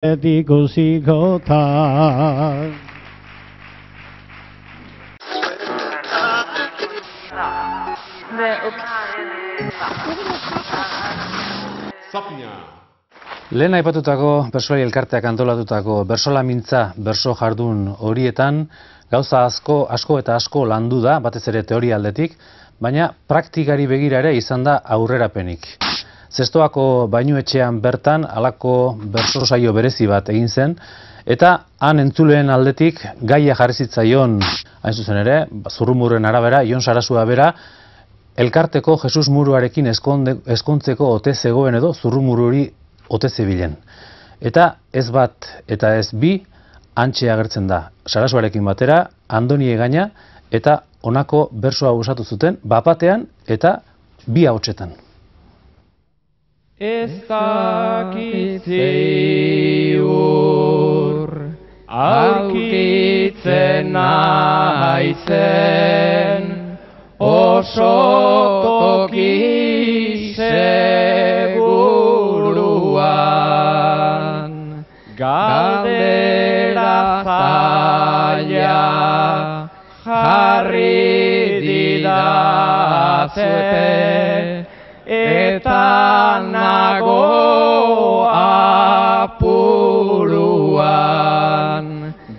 ikusiko ta. Lehen aipatutako bersolari elkarteak antolatutako bersolamintza berso jardun horietan gauza asko eta asko landu da, batez ere teoria aldetik, baina praktikari begira ere izan da aurrerapenik. Zestoako bainuetxean bertan halako berso saio berezi bat egin zen, eta han entzuleen aldetik gaia jarri zitzaion, hain zuzen ere, zurrumurren arabera, Jon Sarasua bera, elkarteko Jesus Muruarekin ezkontzeko ote zegoen edo zurrumururi ote zebilen. Eta ez bat eta ez bi hantxe agertzen da. Sarasuarekin batera, Andoni Egaña eta honako bersoa osatu zuten, bapatean eta bi ahotsetan. Ez dakit ziur aurkitzen naizen oso toki seguruan, galdera zaila jarri didazue, eta nago apuruan,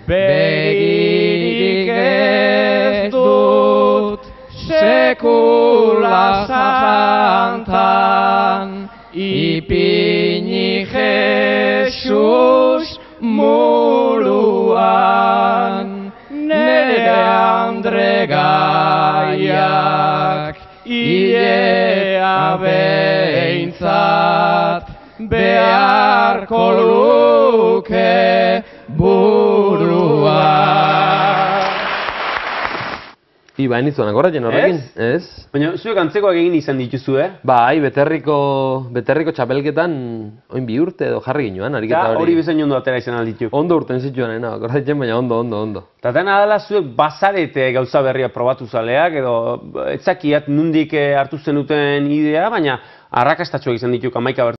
begirik ez dut sekula santan, ipini Jesus Muruan, nere andre gaiak, idea behintzat beharko luke burua. Iba, enizuanak horretzen horrekin? Ez? Baina, zuek antzekoak egin izan dituzu, Bai, beterriko txapelketan oin bi urte edo jarri ginoan, ariketa hori. Hori bezain ondo atera izan alditu. Ondo urten zituan, horretzen, baina ondo. Eta dena dela zuek bazarete gauza berria probatu zaleak, edo etzakiat nundik hartu zenuten idea, baina arrakastatxoak izan dituk 11